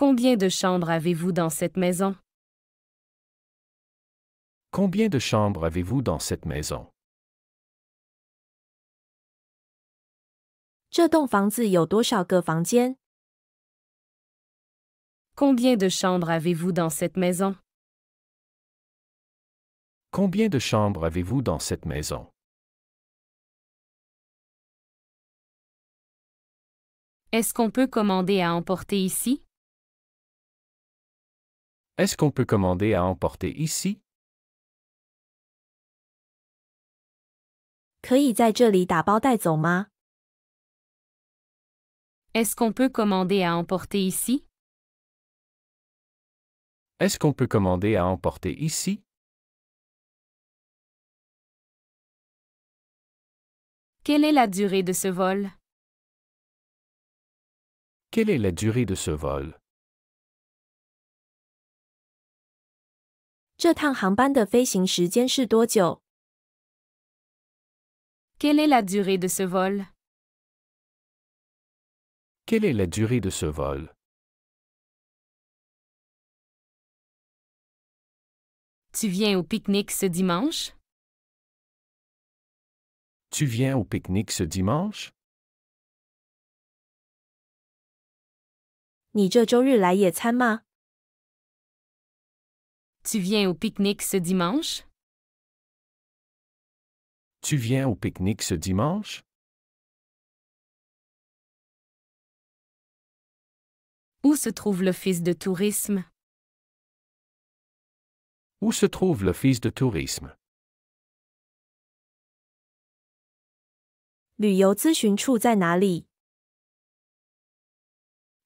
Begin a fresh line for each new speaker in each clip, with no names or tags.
Combien de chambres avez-vous dans cette maison?
Combien de chambres avez-vous dans cette maison?
这栋房子有多少个房间？
Combien de chambres avez-vous dans cette maison?
Combien de chambres avez-vous dans cette maison?
Est-ce qu'on peut commander à emporter ici?
Est-ce qu'on peut commander à emporter ici?
可以在这里打包带走吗？
Est-ce qu'on peut commander à emporter ici?
Est-ce qu'on peut commander à emporter ici?
Quelle est la durée de ce vol?
Quelle est la durée de ce vol?
这趟航班的飞行时间是多久？
Quelle est la durée de ce vol?
Quelle est la durée de ce vol?
Tu viens au pique-nique ce dimanche?
Tu viens au pique-nique ce dimanche?
你这周日来野餐吗？
Tu viens au pique-nique ce dimanche?
Tu viens au pique-nique ce dimanche?
Où se trouve l'office de tourisme?
Où se trouve l'office de tourisme?
旅游咨询处在哪里？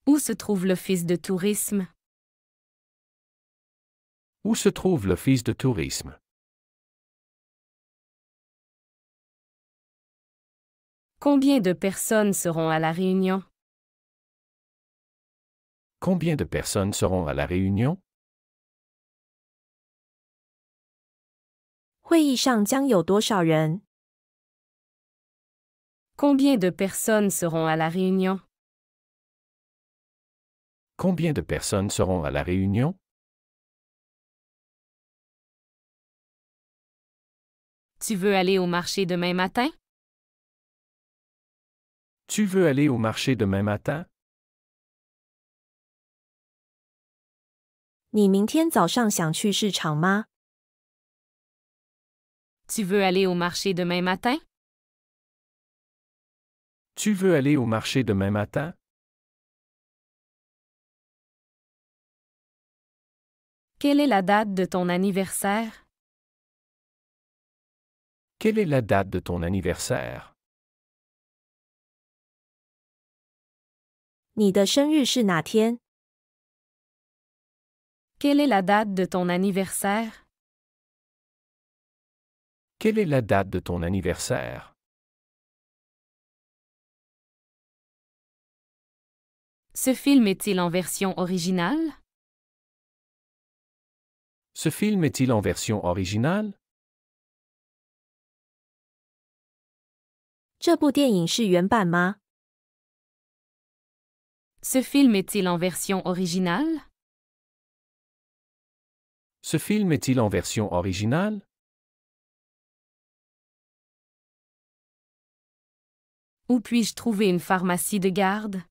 Où se trouve l'office de tourisme?
Où se trouve l'office de tourisme?
Combien de personnes seront à la réunion?
Combien de personnes seront à la réunion?
会议上将有多少人？
Combien de personnes seront à la réunion?
Combien de personnes seront à la réunion?
Tu veux aller au marché demain matin?
Tu veux aller au marché demain matin?
你明天早上想去市场吗？
Tu veux aller au marché demain matin?
Tu veux aller au marché demain matin?
Quelle est la date de ton anniversaire?
Quelle est la date de ton anniversaire?
你的生日是哪天？
Quelle est la date de ton anniversaire?
Quelle est la date de ton anniversaire?
Ce film est-il en version originale?
Ce film est-il en version originale?
这部电影是原版吗？
Ce film est-il en version originale?
Ce film est-il en version originale?
Où puis-je trouver une pharmacie de garde?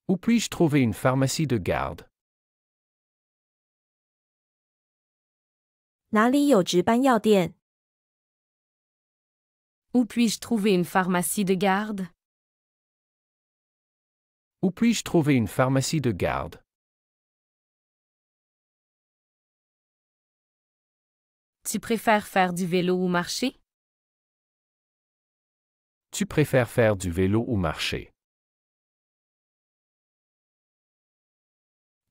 Où puis-je trouver une pharmacie de garde?
哪里有值班药店？
Où puis-je trouver une pharmacie de garde?
Où puis-je trouver une pharmacie de garde?
Tu préfères faire du vélo ou marcher?
Tu préfères faire du vélo ou marcher?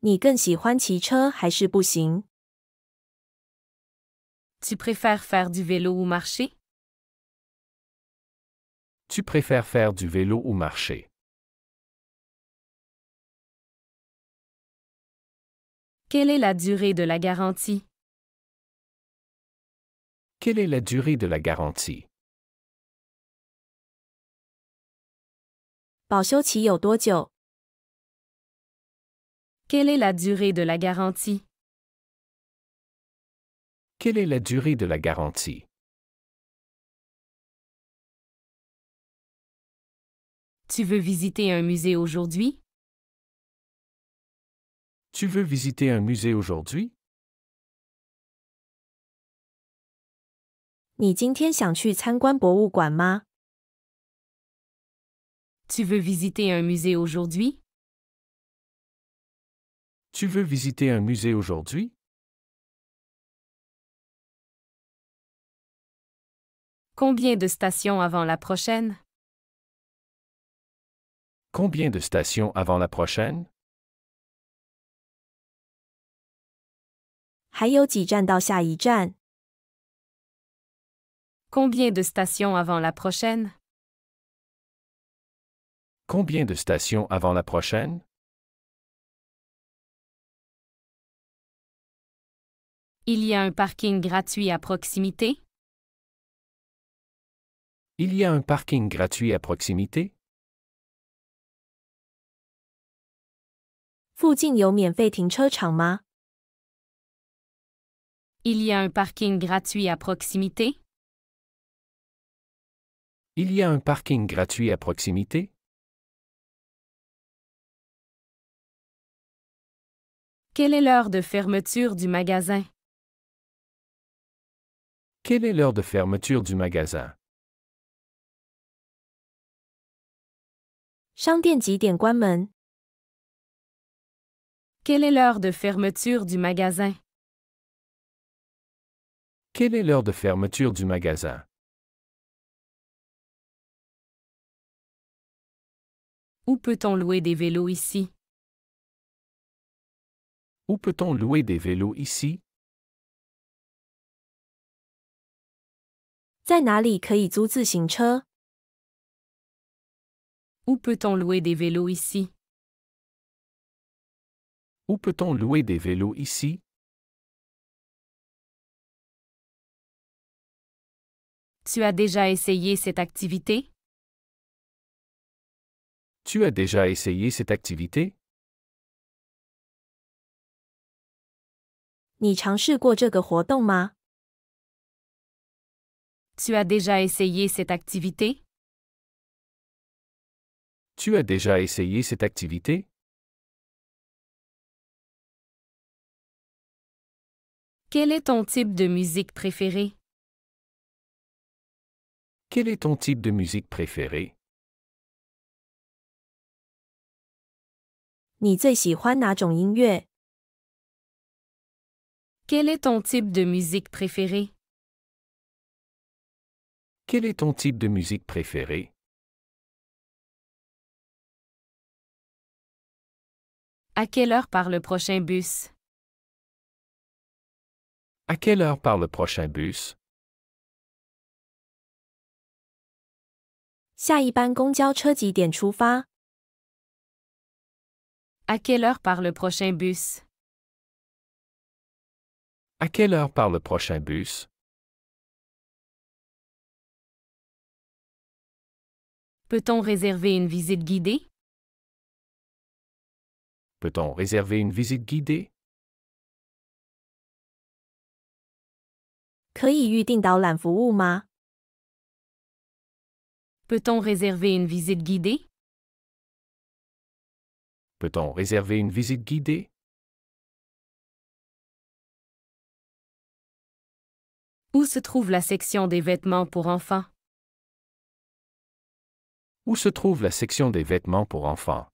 你更喜欢骑车还是步行？
Tu préfères faire du vélo ou marcher?
Tu préfères faire du vélo ou marcher?
Quelle est la durée de la garantie?
Quelle est la durée de la garantie?
保修期有多久？ 保修期有多久？
保修期有多久？
Quelle est la durée de la garantie?
Quelle est la durée de la garantie?
Tu veux visiter un musée aujourd'hui?
Tu veux visiter un musée aujourd'hui?
你今天想去参观博物馆吗？
Tu veux visiter un musée aujourd'hui?
Tu veux visiter un musée aujourd'hui?
Combien de stations avant la prochaine?
Combien de stations avant la prochaine?
还有几站到下一站？
Combien de stations avant la prochaine?
Combien de stations avant la prochaine?
Il y a un parking gratuit à proximité?
Il y a un parking gratuit à proximité?
附近有免费停车场吗？
Il y a un parking gratuit à proximité?
Il y a un parking gratuit à proximité?
Quelle est l'heure de fermeture du magasin?
Quelle est l'heure de fermeture du magasin?
商店几点关门？
Quelle est l'heure de fermeture du magasin?
Quelle est l'heure de fermeture du magasin?
Où peut-on louer des vélos ici?
Où peut-on louer des vélos ici?
在哪里可以租自行车？
Où peut-on louer des vélos ici?
Où peut-on louer des vélos ici?
Tu as déjà essayé cette activité?
Tu as déjà essayé cette activité?
你尝试过这个活动吗？
Tu as déjà essayé cette activité?
Tu as déjà essayé cette activité?
Quel est ton type de musique préféré?
Quel est ton type de musique préféré?
你最喜欢哪种音乐？
Quel est ton type de musique préféré?
Quel est ton type de musique préféré?
À quelle heure part le prochain bus?
À quelle heure part le prochain bus?
下一班公交车几点出发？
À quelle heure part le prochain bus?
À quelle heure part le prochain bus?
Peut-on réserver une visite guidée?
Peut-on réserver une visite guidée?
可以预订导览服务吗？
Peut-on réserver une visite guidée?
Peut-on réserver une visite guidée?
Où se trouve la section des vêtements pour enfants?
Où se trouve la section des vêtements pour enfants?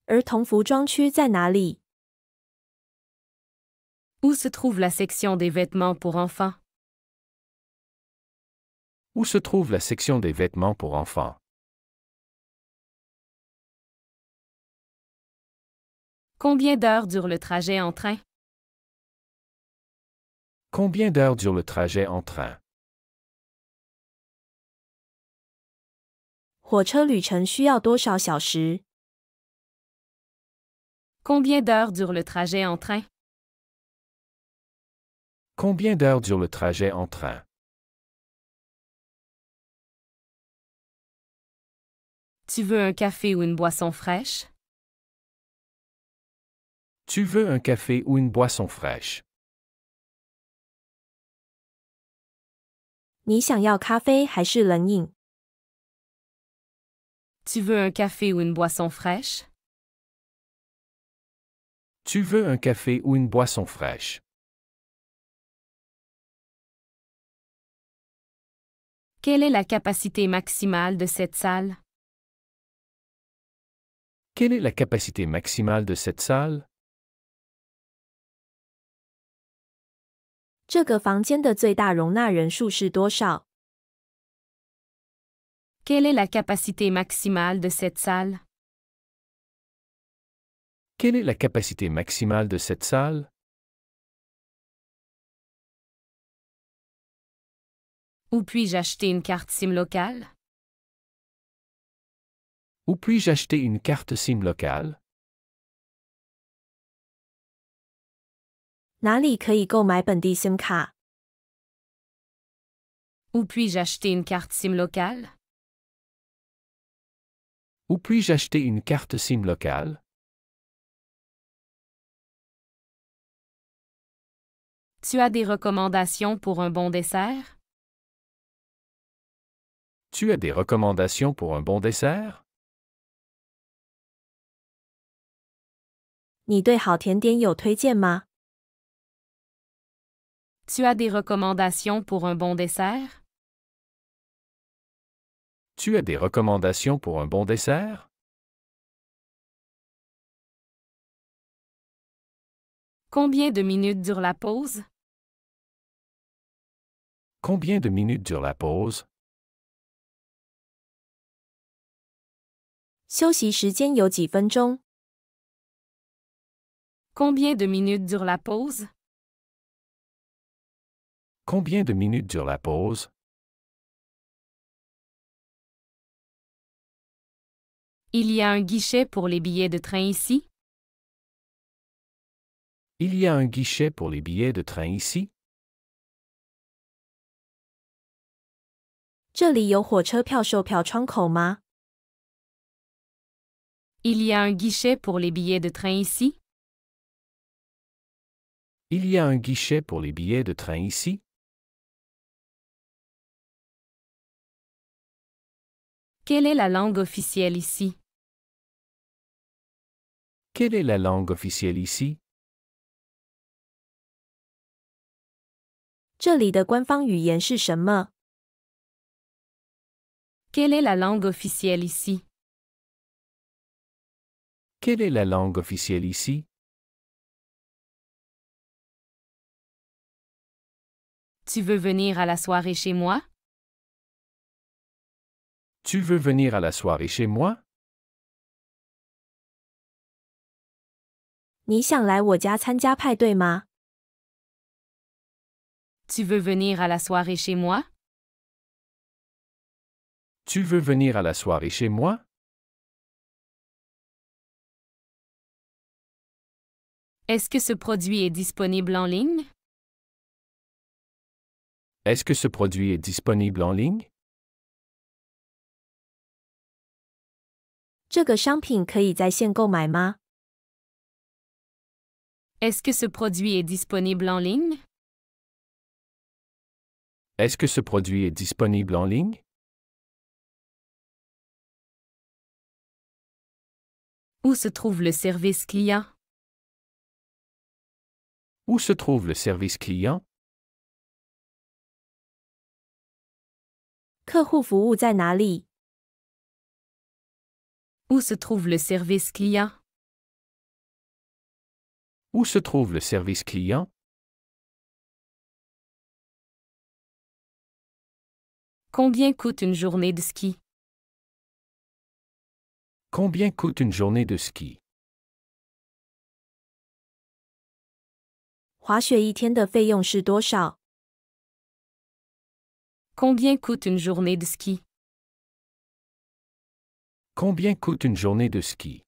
儿童服装区在哪里？
Où se trouve la section des vêtements pour enfants?
Où se trouve la section des vêtements pour enfants?
Combien d'heures dure le trajet en train?
Combien d'heures dure le trajet en train?
火车旅程需要多少小时？
Combien d'heures dure le trajet en train?
Combien d'heures dure le trajet en train?
Tu veux un café ou une boisson fraîche?
Tu veux un café ou une boisson fraîche?
你想要咖啡还是冷饮？
Tu veux un café ou une boisson fraîche?
Tu veux un café ou une boisson fraîche?
Quelle est la capacité maximale de cette salle?
Quelle est la capacité maximale de cette salle?
这个房间的最大容纳人数是多少？
Quelle est la capacité maximale de cette salle?
Quelle est la capacité maximale de cette salle?
Où puis-je acheter une carte SIM locale?
Où puis-je acheter une carte SIM locale?
哪里可以购买本地 SIM 卡？
Où puis-je acheter une carte SIM locale?
Où puis-je acheter une carte SIM locale?
Tu as des recommandations pour un bon dessert?
Tu as des recommandations pour un bon dessert?
你对好甜点有推荐吗？
Tu as des recommandations pour un bon dessert?
Tu as des recommandations pour un bon dessert?
Combien de minutes dure la pause?
Combien de minutes dure la pause?
休息时间有几分钟？
Combien de minutes dure la pause?
Combien de minutes dure la pause?
Il y a un guichet pour les billets de train ici?
Il y a un guichet pour les billets de train ici?
这里有火车票售票窗口吗？
Il y a un guichet pour les billets de train ici?
Il y a un guichet pour les billets de train ici?
Quelle est la langue officielle ici?
Quelle est la langue officielle ici?
这里的官方语言是什么？
Quelle est la langue officielle ici?
Quelle est la langue officielle ici?
Tu veux venir à la soirée chez moi?
Tu veux venir à la soirée chez moi?
你想来我家参加派对吗？
Tu veux venir à la soirée chez moi?
Tu veux venir à la soirée chez moi?
Est-ce que ce produit est disponible en ligne?
Est-ce que ce produit est disponible en ligne?
这个商品可以在线购买吗？
Est-ce que ce produit est disponible en ligne?
Est-ce que ce produit est disponible en ligne?
Où se trouve le service client?
Où se trouve le service client?
客户服务在哪里？
Où se trouve le service client?
Où se trouve le service client?
Combien coûte une journée de ski?
Combien coûte une journée de ski?
滑雪一天的费用是多少？
Combien coûte une journée de ski?
Combien coûte une journée de ski?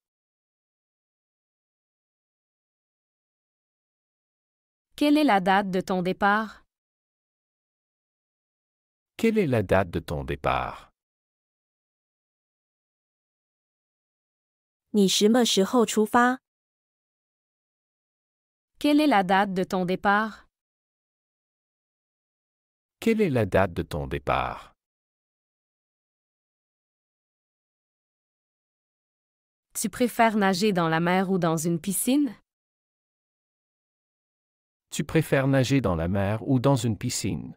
Quelle est la date de ton départ?
Quelle est la date de ton départ?
你什么时候出发？
Quelle est la date de ton départ?
Quelle est la date de ton départ?
Tu préfères nager dans la mer ou dans une piscine?
Tu préfères nager dans la mer ou dans une piscine?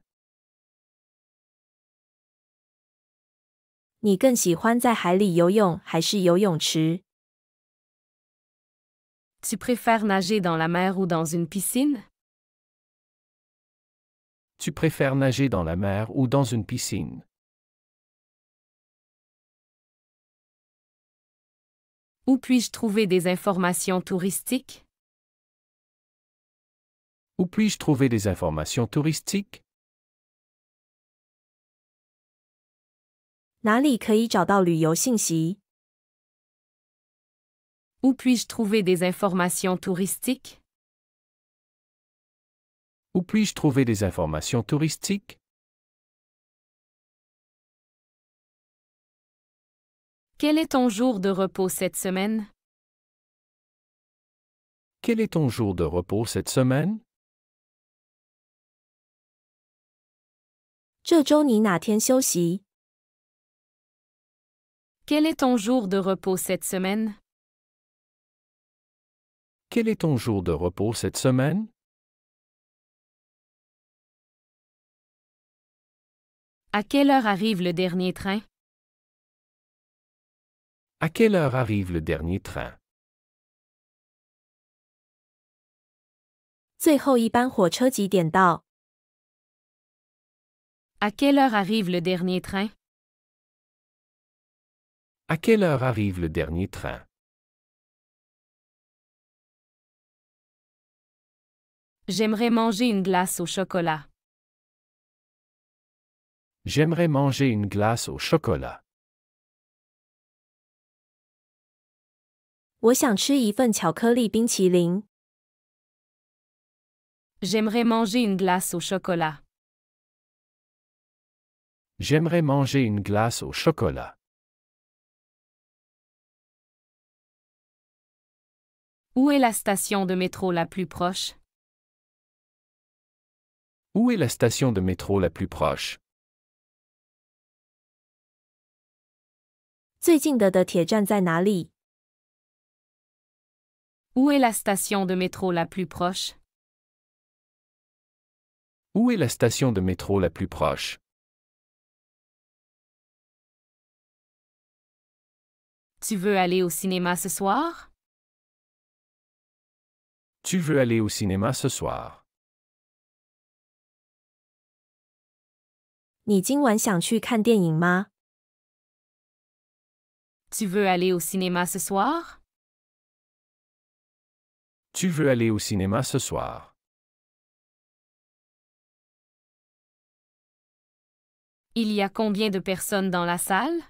你更喜欢在海里游泳还是游泳池？
Tu préfères nager dans la mer ou dans une piscine?
Tu préfères nager dans la mer ou dans une piscine?
Où puis-je trouver des informations touristiques?
Où puis-je trouver des informations touristiques?
哪里可以找到旅游信息？
Où puis-je trouver des informations touristiques?
Où puis-je trouver des informations touristiques?
Quel est ton jour de repos cette semaine?
Quel est ton jour de repos cette semaine?
这周你哪天休息？
Quel est ton jour de repos cette semaine?
Quel est ton jour de repos cette semaine?
À quelle heure arrive le dernier train?
À quelle heure arrive le dernier train?
最后一班火车几点到？
À quelle heure arrive le dernier train?
À quelle heure arrive le dernier train?
J'aimerais manger une glace au chocolat.
J'aimerais manger une glace au chocolat.
我想吃一份巧克力冰淇淋。
J'aimerais manger une glace au chocolat.
J'aimerais manger une glace au chocolat.
Où est la station de métro la plus proche?
Où est la station de métro la plus proche?
最近的铁站在哪里？
Où est la station de métro la plus proche?
Où est la station de métro la plus proche?
Tu veux aller au cinéma ce soir?
Tu veux aller au cinéma ce soir?
你今晚想去看电影吗？
Tu veux aller au cinéma ce soir?
Tu veux aller au cinéma ce soir?
Il y a combien de personnes dans la salle?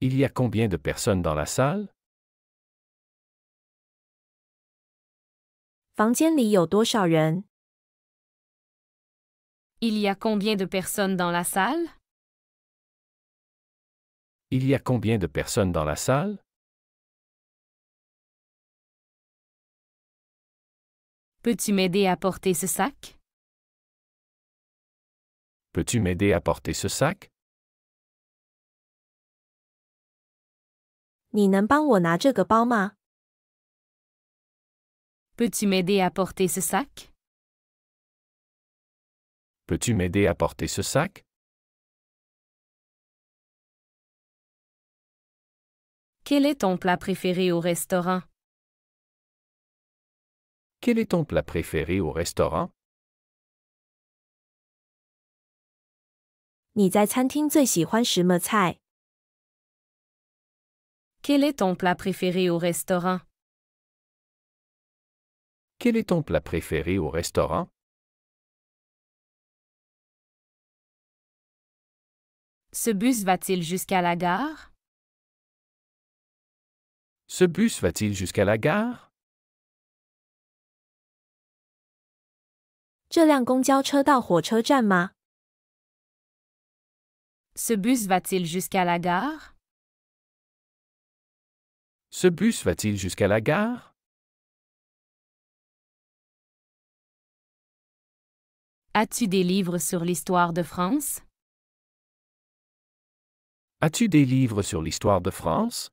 Il y a combien de personnes dans la salle?
房间里有多少人？
Il y a combien de personnes dans la salle?
Il y a combien de personnes dans la salle?
Peux-tu m'aider à porter ce sac?
Peux-tu m'aider à porter ce sac?
你能帮我拿这个包吗？
Peux-tu m'aider à porter ce sac?
Peux-tu m'aider à porter ce sac?
Quel est ton plat préféré au restaurant?
Quel est ton plat préféré au restaurant?
你在餐厅最喜欢什么菜？
Quel est ton plat préféré au restaurant?
Quel est ton plat préféré au restaurant?
Ce bus va-t-il jusqu'à la gare?
Ce bus va-t-il jusqu'à la gare?
这辆公交车到火车站吗？
Ce bus va-t-il jusqu'à la gare?
Ce bus va-t-il jusqu'à la gare?
As-tu des livres sur l'histoire de France?
As-tu des livres sur l'histoire de France?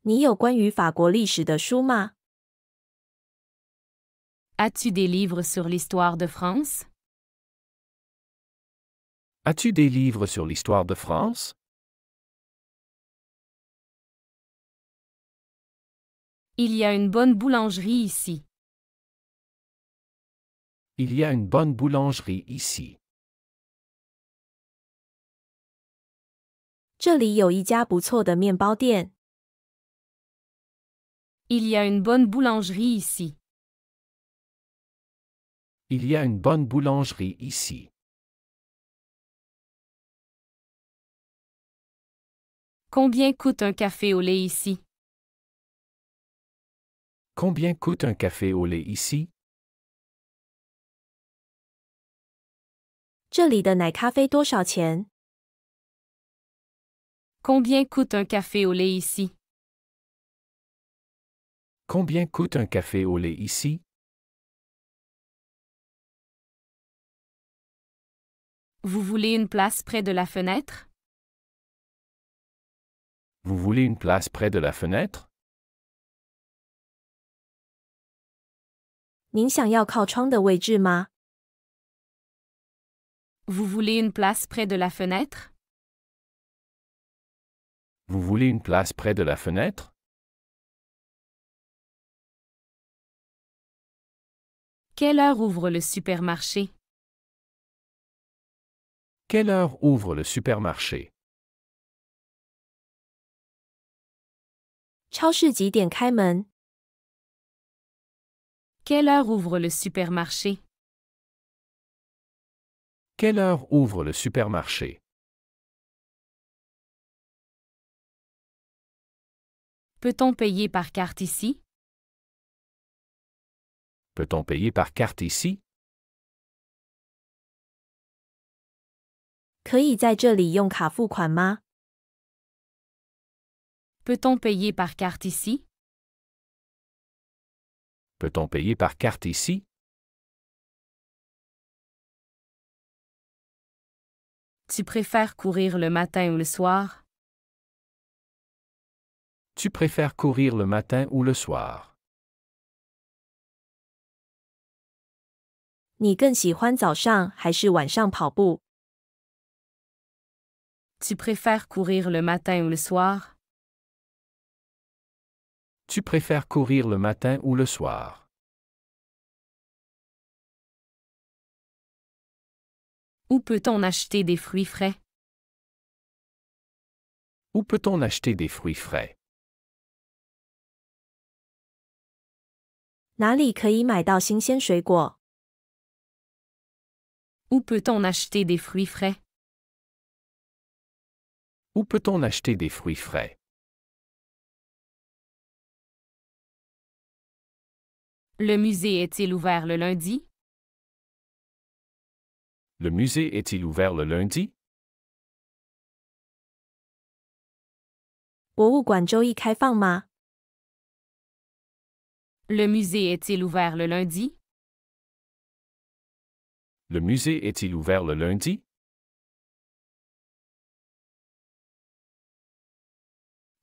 你有关于法国历史的书吗？
As-tu des livres sur l'histoire de France?
As-tu des livres sur l'histoire de France?
Il y a une bonne boulangerie ici.
Il y a une bonne boulangerie ici.
这里有一家不错的面包店。
Il y a une bonne boulangerie ici.
Il y a une bonne boulangerie ici.
Combien coûte un café au lait ici?
Combien coûte un café au lait ici?
这里的奶咖啡多少钱？
Combien coûte un café au lait ici?
Combien coûte un café au lait ici?
Vous voulez une place près de la fenêtre?
Vous voulez une place près de la fenêtre?
您想要靠窗的位置吗？
Vous voulez une place près de la fenêtre?
Vous voulez une place près de la fenêtre?
Quelle heure ouvre le supermarché?
Quelle heure ouvre le supermarché?
超市几点开门？
Quelle heure ouvre le supermarché?
Quelle heure ouvre le supermarché?
Peut-on payer par carte ici?
Peut-on payer par carte ici?
可以在这里用卡付款吗？
Peut-on payer par carte ici?
Peut-on payer par carte ici?
Tu préfères courir le matin ou le soir?
Tu préfères courir le matin ou le soir?
你更喜欢早上还是晚上跑步？
Tu préfères courir le matin ou le soir?
Tu préfères courir le matin ou le soir?
Où peut-on acheter des fruits frais?
Où peut-on acheter des fruits frais?
哪里可以买到新鲜水果？
Où peut-on acheter des fruits frais?
Où peut-on acheter des fruits frais?
Le musée est-il ouvert le lundi?
Le musée est-il ouvert le lundi?
博物馆周一开放吗？
Le musée est-il ouvert le lundi?
Le musée est-il ouvert le lundi?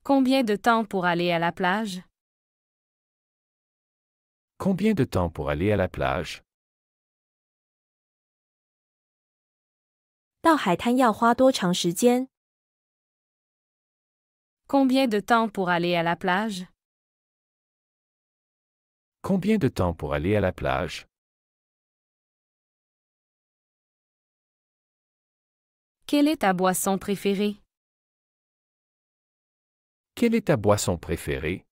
Combien de temps pour aller à la plage?
Combien de temps pour aller à la plage?
到海滩要花多长时间？
Combien de temps pour aller à la plage?
Combien de temps pour aller à la plage?
Quelle est ta boisson préférée?
Quelle est ta boisson préférée?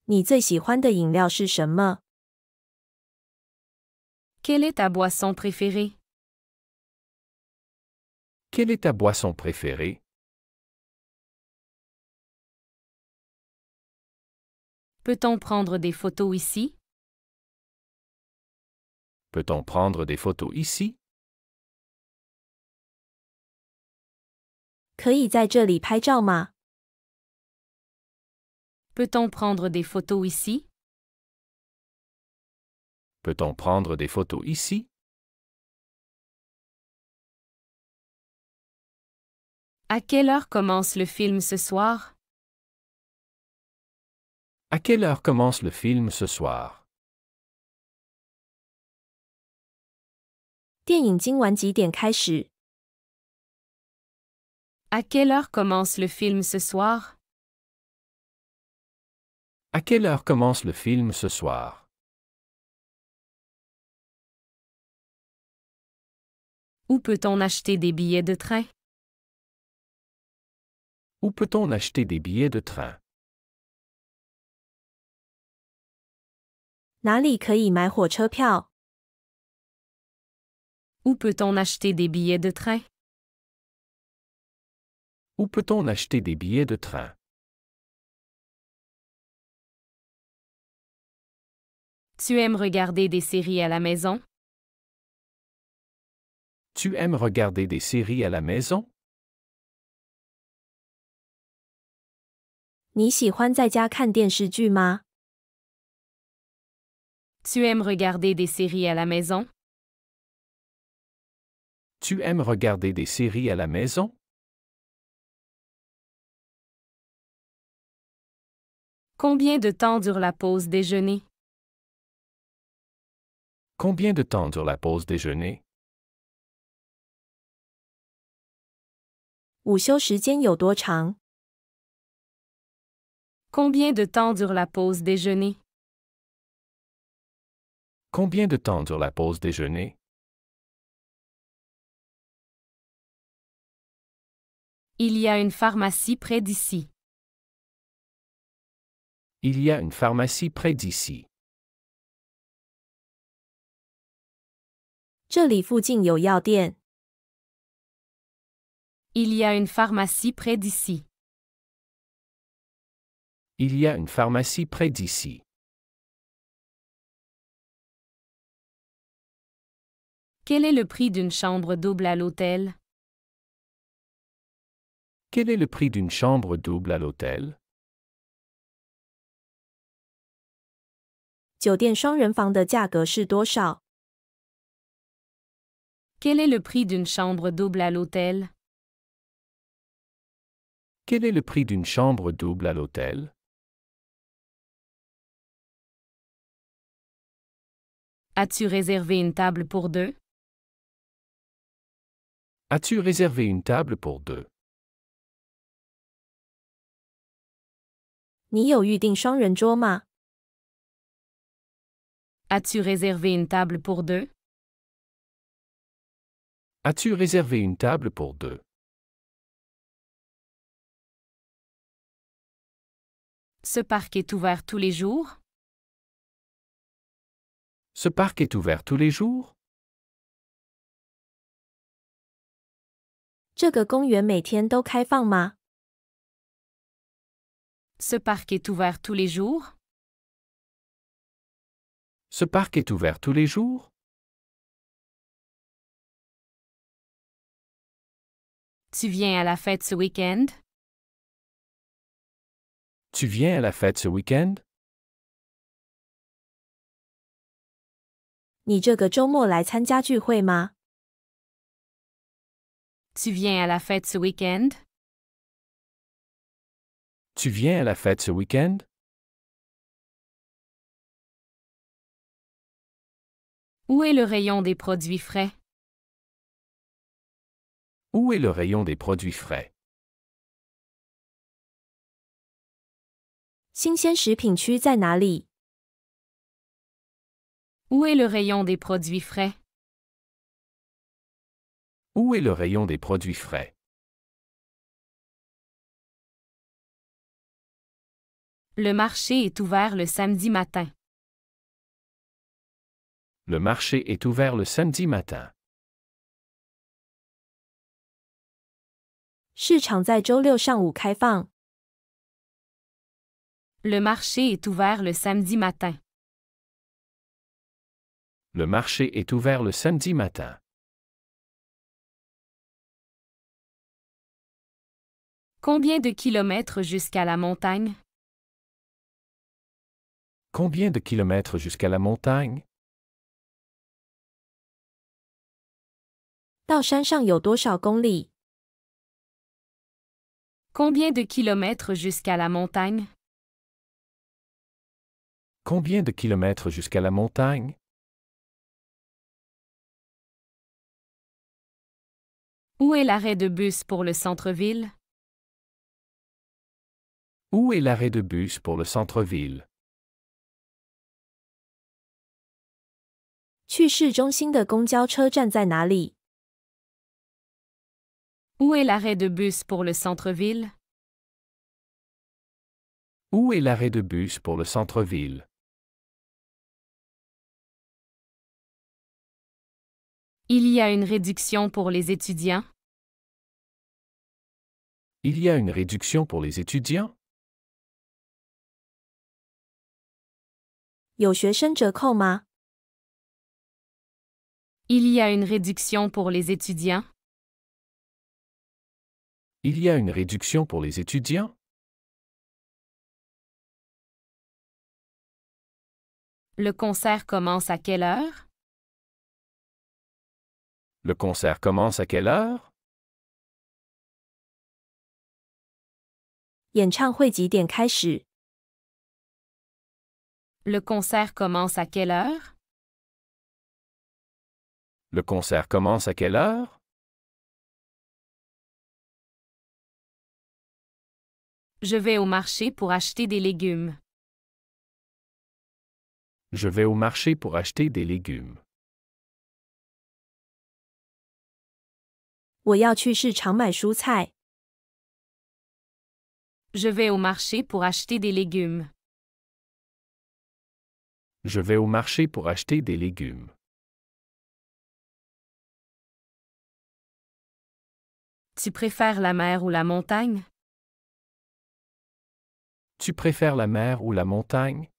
你最喜欢的饮料是什么？
Quelle est ta boisson préférée?
Quelle est ta boisson préférée?
Peut-on prendre des photos ici?
Peut-on prendre des photos ici?
可以在这里拍照吗？
Peut-on prendre des photos ici?
Peut-on prendre des photos ici?
À quelle heure commence le film ce soir?
À quelle heure commence le film ce soir?
电影今晚几点开始？
À quelle heure commence le film ce soir?
À quelle heure commence le film ce soir?
Où peut-on acheter des billets de train?
Où peut-on acheter des billets de train?
哪里可以买火车票？
Où peut-on acheter des billets de train?
Où peut-on acheter des billets de train?
Tu aimes regarder des séries à la maison?
Tu aimes regarder des séries à la maison?
你喜欢在家看电视剧吗？
Tu aimes regarder des séries à la maison?
Tu aimes regarder des séries à la maison?
Combien de temps dure la pause déjeuner?
Combien de temps dure la pause déjeuner?
午休时间有多长？
Combien de temps dure la pause déjeuner?
Combien de temps dure la pause déjeuner?
Il y a une pharmacie près d'ici.
Il y a une pharmacie près d'ici.
这里附近有药店。
Il y a une pharmacie près d'ici.
Il y a une pharmacie près d'ici.
Quel est le prix d'une chambre double à l'hôtel?
Quel est le prix d'une chambre double à l'hôtel?
酒店双人房的价格是多少？
Quel est le prix d'une chambre double à l'hôtel?
Quel est le prix d'une chambre double à l'hôtel?
As-tu réservé une table pour deux?
As-tu réservé une table pour deux?
你有预订双人桌吗？
As-tu réservé une table pour deux?
As-tu réservé une table pour deux?
Ce parc est ouvert tous les jours?
Ce parc est ouvert tous les jours?
这个公园每天都开放吗？
Ce parc est ouvert tous les jours?
Ce parc est ouvert tous les jours?
Tu viens à la fête ce week-end?
Tu viens à la fête ce week-end?
你这个周末来参加聚会吗？
Tu viens à la fête ce week-end?
Tu viens à la fête ce week-end?
Où est le rayon des produits frais?
Où est le rayon des produits frais?
新鲜食品区在哪里？
Où est le rayon des produits frais?
Où est le rayon des produits frais?
Le marché est ouvert le samedi matin.
Le marché est ouvert le samedi matin.
市场在周六上午开放。
Le marché est ouvert le samedi matin.
Le marché est ouvert le samedi matin.
Combien de kilomètres jusqu'à la montagne?
Combien de kilomètres jusqu'à la montagne?
到山上有多少公里？
Combien de kilomètres jusqu'à la montagne?
Combien de kilomètres jusqu'à la montagne?
Où est l'arrêt de bus pour le centre-ville?
Où est l'arrêt de bus pour le centre-ville?
去市中心的公交车站在哪里？
Où est l'arrêt de bus pour le centre-ville?
Où est l'arrêt de bus pour le centre-ville?
Il y a une réduction pour les étudiants?
Il y a une réduction pour les étudiants?
有学生折扣吗？
Il y a une réduction pour les étudiants?
Il y a une réduction pour les étudiants?
Le concert commence à quelle heure?
Le concert commence à quelle heure?
演唱会几点开始？
Le concert commence à quelle heure?
Le concert commence à quelle heure?
Je vais au marché pour acheter des légumes.
Je vais au marché pour acheter des légumes.
我要去市场买蔬菜。
Je vais au marché pour acheter des légumes.
Je vais au marché pour acheter des légumes.
Tu préfères la mer ou la montagne?
Tu préfères la mer ou la montagne?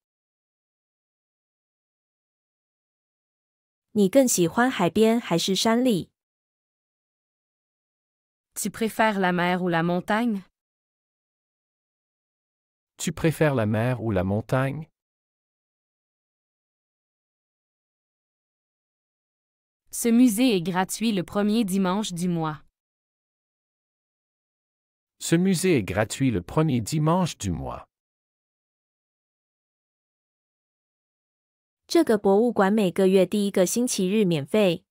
你更喜欢海边还是山里？
Tu préfères la mer ou la montagne?
Tu préfères la mer ou la montagne?
Ce musée est gratuit le premier dimanche du mois.
Ce musée est gratuit le premier dimanche du mois.
这个博物馆每个月第一个星期日免费。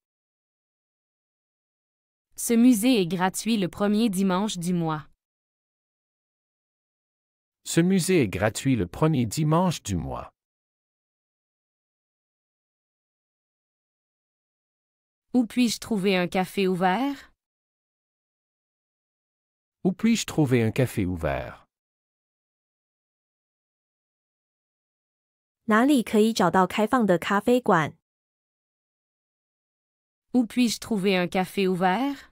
Ce musée est gratuit le premier dimanche du mois.
Ce musée est gratuit le premier dimanche du mois.
Où puis-je trouver un café ouvert?
Où puis-je trouver un café ouvert?
哪里可以找到开放的咖啡馆？
Où puis-je trouver un café ouvert?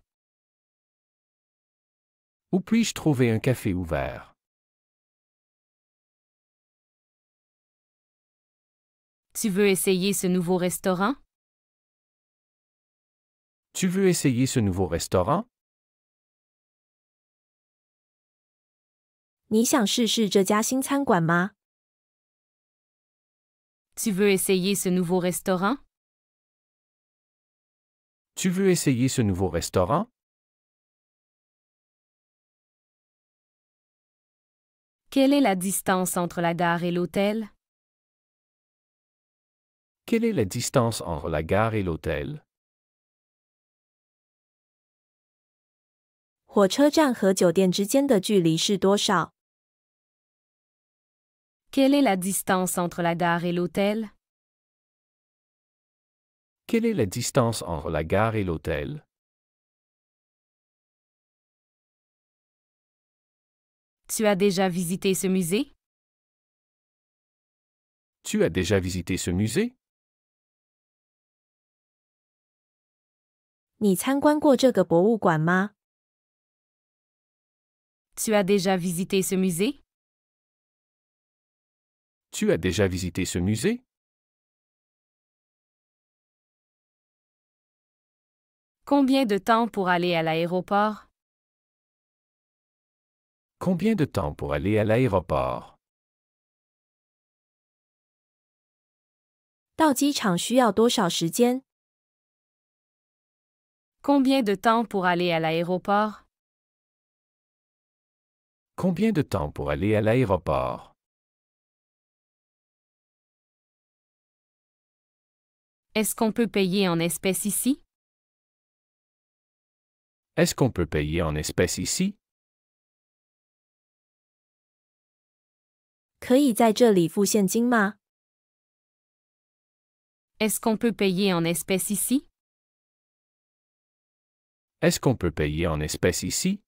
Où puis-je trouver un café ouvert?
Tu veux essayer ce nouveau restaurant?
Tu veux essayer ce nouveau restaurant?
你想试试这家新餐馆吗？
Tu veux essayer ce nouveau restaurant?
Tu veux essayer ce nouveau restaurant?
Quelle est la distance entre la gare et l'hôtel?
Quelle est la distance entre la gare et l'hôtel?
火车站和酒店之间的距离是多少？
Quelle est la distance entre la gare et l'hôtel?
Quelle est la distance entre la gare et l'hôtel?
Tu as déjà visité ce musée?
Tu as déjà visité ce musée?
你参观过这个博物馆吗？
Tu as déjà visité ce musée?
Tu as déjà visité ce musée?
Combien de temps pour aller à l'aéroport?
Combien de temps pour aller à l'aéroport?
到机场需要多少时间？
Combien de temps pour aller à l'aéroport?
Combien de temps pour aller à l'aéroport?
Est-ce qu'on peut payer en espèces ici?
Est-ce qu'on peut payer en espèces ici?
可以在这里付现金吗？
Est-ce qu'on peut payer en espèces ici?
Est-ce qu'on peut payer en espèces ici?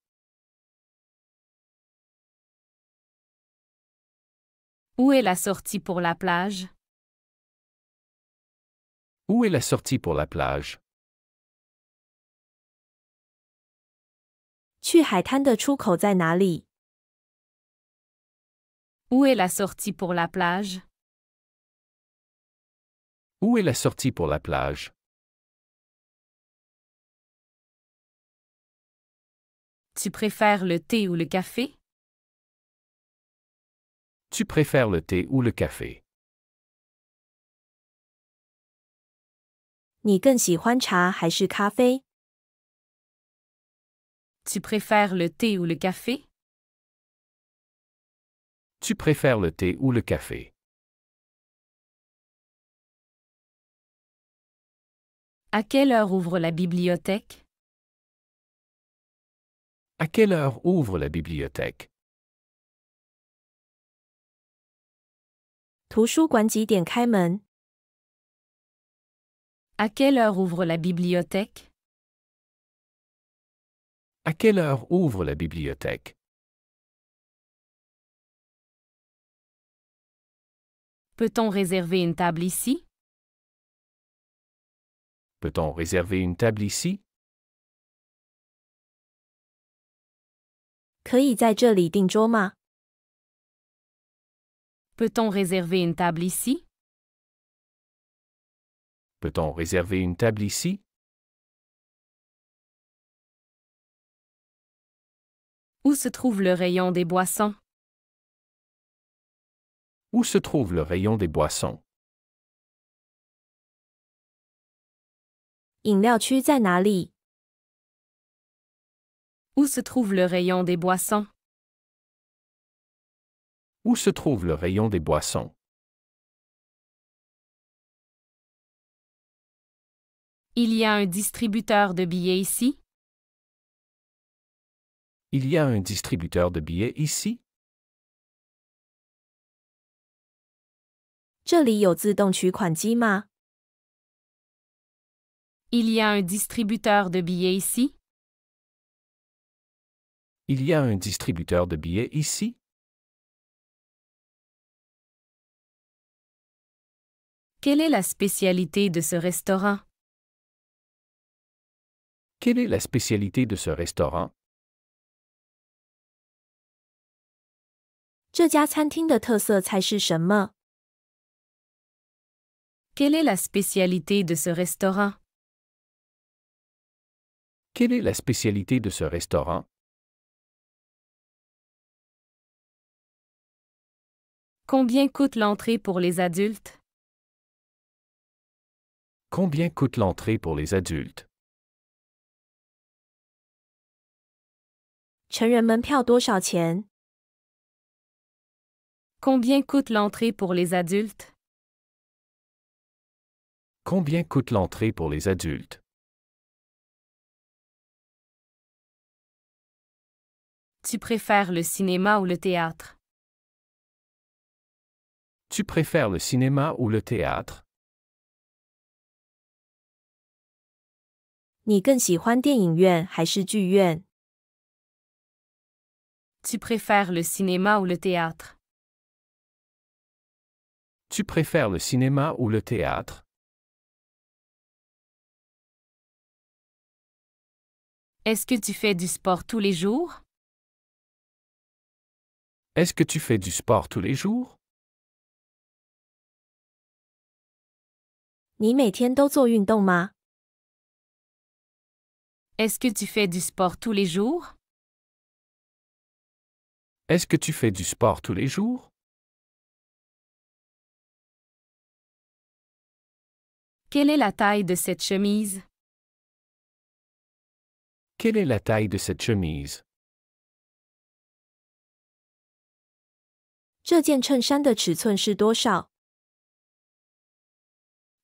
Où est la sortie pour la plage?
Où est la sortie pour la plage?
去海滩的出口在哪里？
Où est la sortie pour la plage?
Où est la sortie pour la plage?
Tu préfères le thé ou le café?
Tu préfères le thé ou le café?
你更喜欢茶还是咖啡？
Tu préfères le thé ou le café?
Tu préfères le thé ou le café?
À quelle heure ouvre la bibliothèque?
À quelle heure ouvre la bibliothèque?
图书馆几点开门？
À quelle heure ouvre la bibliothèque?
À quelle heure ouvre la bibliothèque?
Peut-on réserver une table ici?
Peut-on réserver une table ici?
可以在这里订桌吗？
Peut-on réserver une table ici?
Peut-on réserver une table ici?
Où se trouve le rayon des boissons?
Où se trouve le rayon des boissons?
饮料区在哪里？
Où se trouve le rayon des boissons?
Où se trouve le rayon des boissons?
Il y a un distributeur de billets ici?
Il y a un distributeur de billets ici?
这里有自动取款机吗？
Il y a un distributeur de billets ici?
Il y a un distributeur de billets ici?
Quelle est la spécialité de ce restaurant?
Quelle est la spécialité de ce restaurant?
这家餐厅的特色菜是什么？
Quelle est la spécialité de ce restaurant?
Quelle est la spécialité de ce restaurant?
Combien coûte l'entrée pour les adultes?
Combien coûte l'entrée pour les adultes?
成人门票多少钱？
Combien coûte l'entrée pour les adultes?
Combien coûte l'entrée pour les adultes?
Tu préfères le cinéma ou le théâtre?
Tu préfères le cinéma ou le théâtre?
你更喜欢电影院还是剧院？
Tu préfères le cinéma ou le théâtre?
Tu préfères le cinéma ou le théâtre?
Est-ce que tu fais du sport tous les jours?
Est-ce que tu fais du sport tous les jours?
你每天都做运动吗？
Est-ce que tu fais du sport tous les jours?
Est-ce que tu fais du sport tous les jours?
Quelle est la taille de cette chemise?
Quelle est la taille de cette chemise?
这件衬衫的尺寸是多少？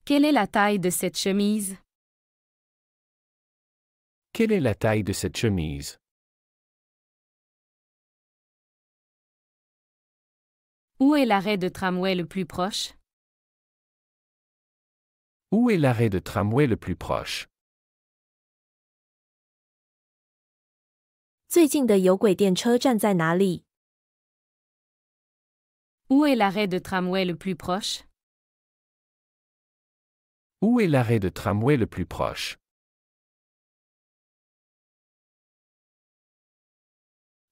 Quelle est la taille de cette chemise?
Quelle est la taille de cette chemise?
Où est l'arrêt de tramway le plus proche?
Où est l'arrêt de tramway le plus proche?
最近的有轨电车站在哪里？
Où est l'arrêt de tramway le plus proche?
Où est l'arrêt de tramway le plus proche?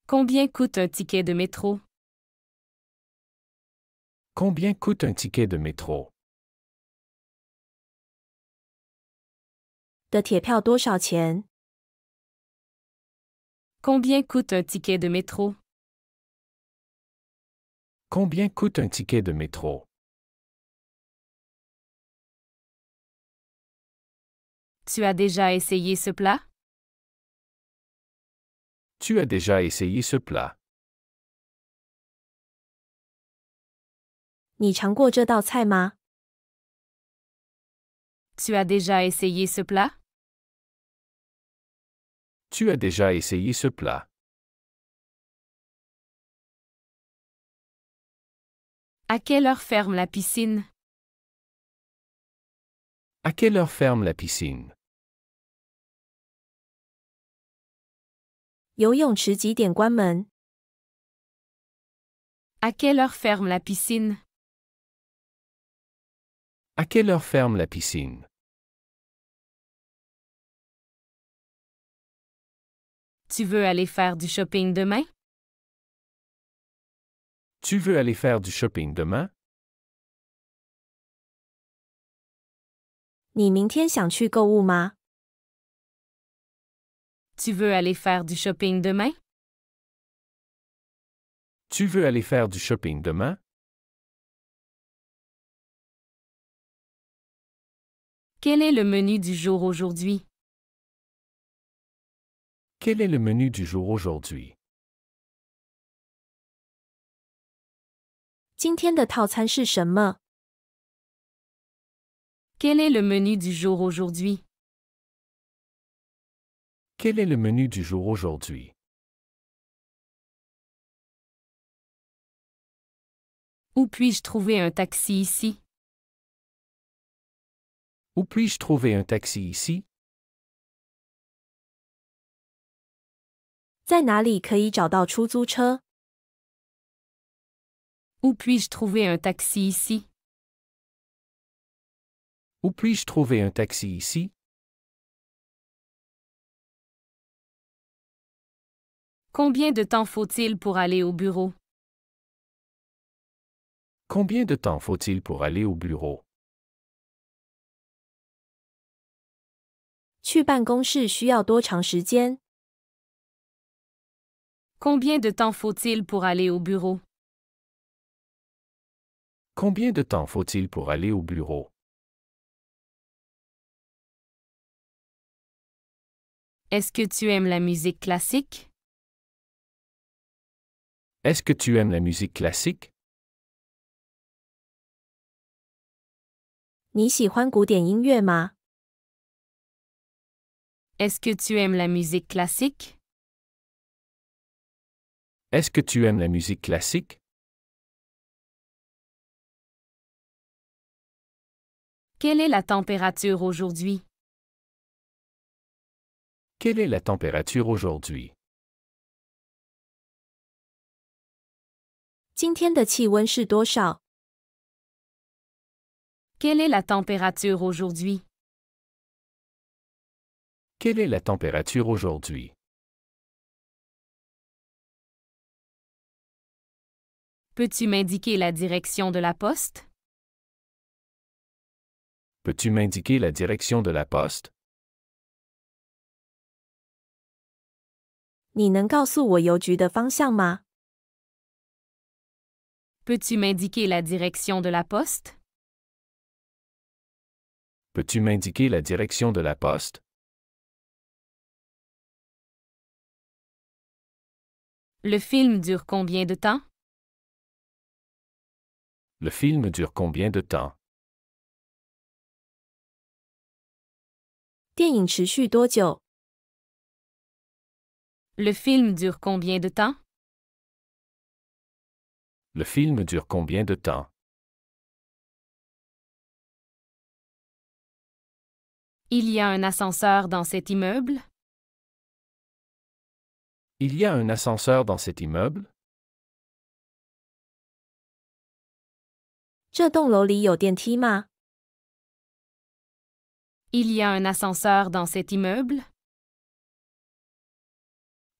Combien coûte un ticket de métro?
Combien coûte un ticket de métro?
的铁票多少钱？
Combien coûte un ticket de métro?
Combien coûte un ticket de métro?
Tu as déjà essayé ce plat?
Tu as déjà essayé ce plat?
你尝过这道菜吗？
Tu as déjà essayé ce plat?
Tu as déjà essayé ce plat?
À quelle heure ferme la piscine?
À quelle heure ferme la piscine?
游泳池几点关门？
À quelle heure ferme la piscine?
À quelle heure ferme la piscine?
Tu veux aller faire du shopping demain?
Tu veux aller faire du shopping demain?
你明天想去购物吗？
Tu veux aller faire du shopping demain?
Tu veux aller faire du shopping demain?
Quel est le menu du jour aujourd'hui?
Quel est le menu du jour aujourd'hui?
今天的套餐是什么？
Quel est le menu du jour aujourd'hui?
Quel est le menu du jour aujourd'hui?
Où puis-je trouver un taxi ici?
Où puis-je trouver un taxi ici?
在哪里可以找到出租车？
Où puis-je trouver un taxi ici?
Où puis-je trouver un taxi ici?
Combien de temps faut-il pour aller au bureau?
Combien de temps faut-il pour aller au bureau?
去办公室需要多长时间？
Combien de temps faut-il pour aller au bureau?
Combien de temps faut-il pour aller au bureau?
Est-ce que tu aimes la musique classique?
Est-ce que tu aimes la musique classique?
你喜欢古典音乐吗？
Est-ce que tu aimes la musique classique?
Est-ce que tu aimes la musique classique?
Quelle est la température aujourd'hui?
Quelle est la température aujourd'hui?
今天的气温是多少？
Quelle est la température aujourd'hui?
Quelle est la température aujourd'hui?
Peux-tu m'indiquer la direction de la poste?
Peux-tu m'indiquer la direction de la poste?
你能告诉我邮局的方向吗？
Peux-tu m'indiquer la direction de la poste?
Peux-tu m'indiquer la direction de la poste?
Le film dure combien de temps?
Le film dure combien de temps?
电影持续多久？
Le film dure combien de temps?
Le film dure combien de temps?
Il y a un ascenseur dans cet immeuble?
Il y a un ascenseur dans cet immeuble?
这栋楼里有电梯吗？
Il y a un ascenseur dans cet immeuble?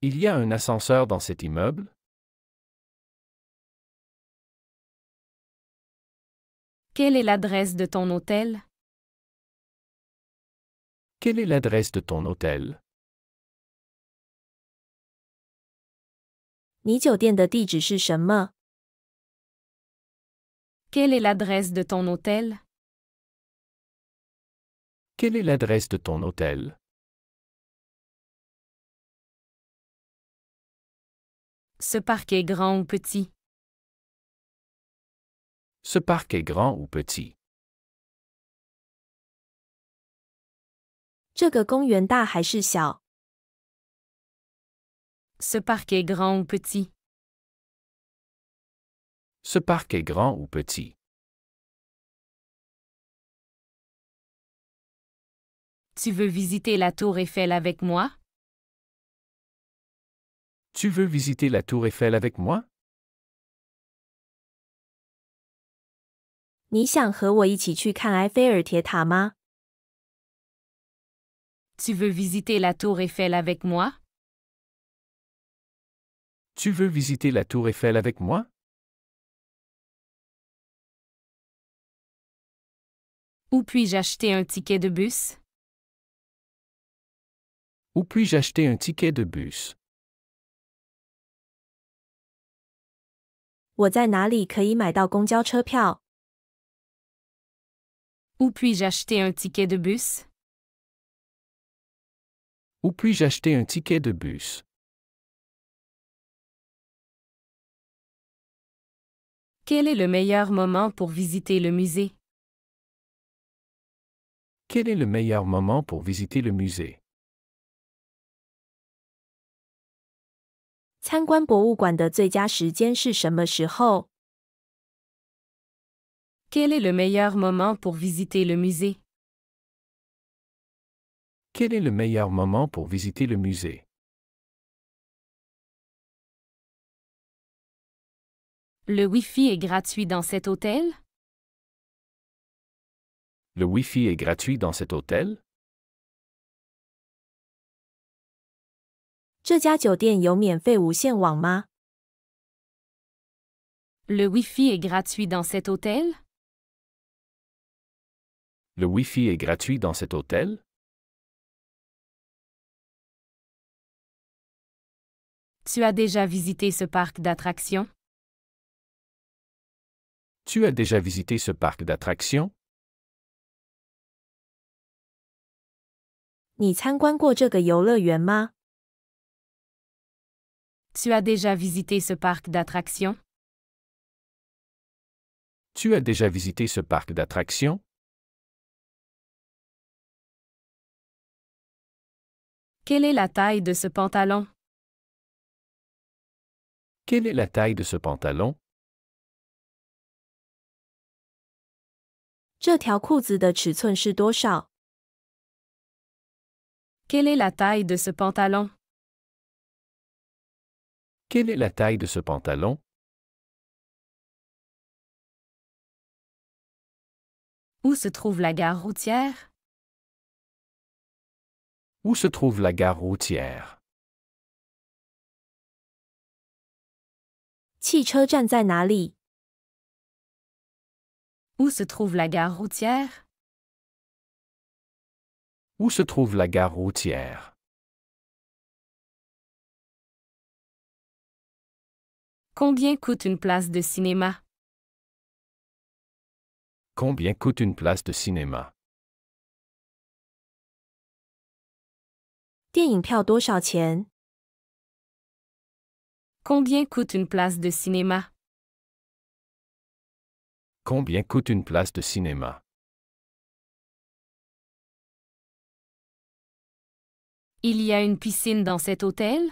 Il y a un ascenseur dans cet immeuble?
Quelle est l'adresse de ton hôtel?
Quelle est l'adresse de ton hôtel?
你酒店的地址是什么？
Quelle est l'adresse de ton hôtel?
Quelle est l'adresse de ton hôtel?
Ce parc est grand ou petit?
Ce parc est grand ou petit?
这个公园大还是小？
Ce parc est grand ou petit?
Ce parc est grand ou petit?
Tu veux visiter la tour Eiffel avec moi?
Tu veux visiter la tour Eiffel avec moi?
你想和我一起去看埃菲尔铁塔吗？
Tu veux visiter la tour Eiffel avec moi?
Tu veux visiter la tour Eiffel avec moi?
Où puis-je acheter un ticket de bus?
Où puis-je acheter un ticket de bus?
我在哪里可以买到公交车票？
Où puis-je acheter un ticket de bus?
Où puis-je acheter un ticket de bus?
Quel est le meilleur moment pour visiter le musée?
Quel est le meilleur moment pour visiter le musée?
参观博物馆的最佳时间是什么时候？
Quel est le meilleur moment pour visiter le musée?
Quel est le meilleur moment pour visiter le musée?
Le Wi-Fi est gratuit dans cet hôtel?
Le Wi-Fi est gratuit dans cet hôtel?
这家酒店有免费无线网吗？
Le Wi-Fi est gratuit dans cet hôtel?
Le Wi-Fi est gratuit dans cet hôtel?
Tu as déjà visité ce parc d'attractions?
Tu as déjà visité ce parc d'attractions?
你参观过这个游乐园吗？
Tu as déjà visité ce parc d'attractions?
Tu as déjà visité ce parc d'attractions?
Quelle est la taille de ce pantalon?
Quelle est la taille de ce pantalon?
这条裤子的尺寸是多少？
Quelle est la taille de ce pantalon?
Quelle est la taille de ce pantalon?
Où se trouve la gare routière?
Où se trouve la gare routière?
汽车站在哪里？
Où se trouve la gare routière?
Où se trouve la gare routière?
Combien coûte une place de cinéma?
Combien coûte une place de cinéma?
电影票多少钱？
Combien coûte une place de cinéma?
Combien coûte une place de cinéma?
Il y a une piscine dans cet hôtel?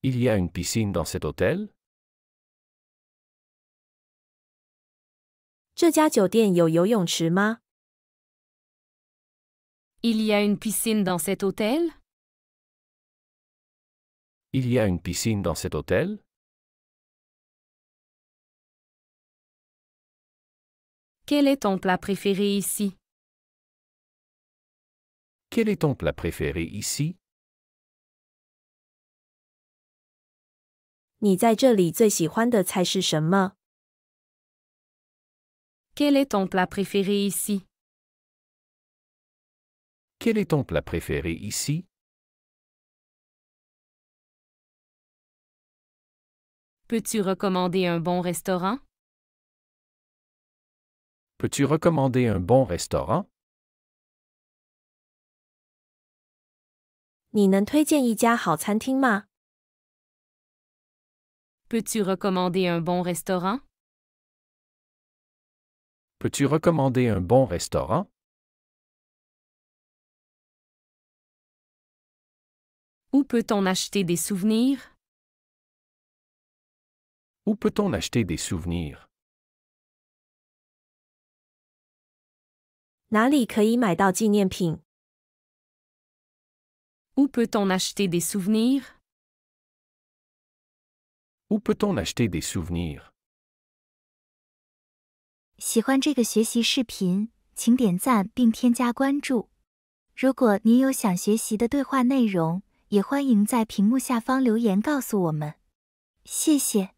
Il y a une piscine dans cet hôtel?
这家酒店有游泳池吗？
Il y a une piscine dans cet hôtel?
Il y a une piscine dans cet hôtel?
Quel est ton plat préféré ici?
Quel est ton plat préféré ici?
你在这里最喜欢的菜是什么？
Quel est ton plat préféré ici?
Quel est ton plat préféré ici?
Peux-tu recommander un bon restaurant?
Peux-tu recommander un bon restaurant?
你能推荐一家好餐厅吗？
Peux-tu recommander un bon restaurant?
Peux-tu recommander un bon restaurant?
Où peut-on acheter des souvenirs?
Où peut-on acheter des souvenirs?
哪里可以买到纪念品？
Où peut-on acheter des souvenirs?
Où peut-on acheter des souvenirs?
喜欢这个学习视频，请点赞并添加关注。如果您有想学习的对话内容，也欢迎在屏幕下方留言告诉我们。谢谢。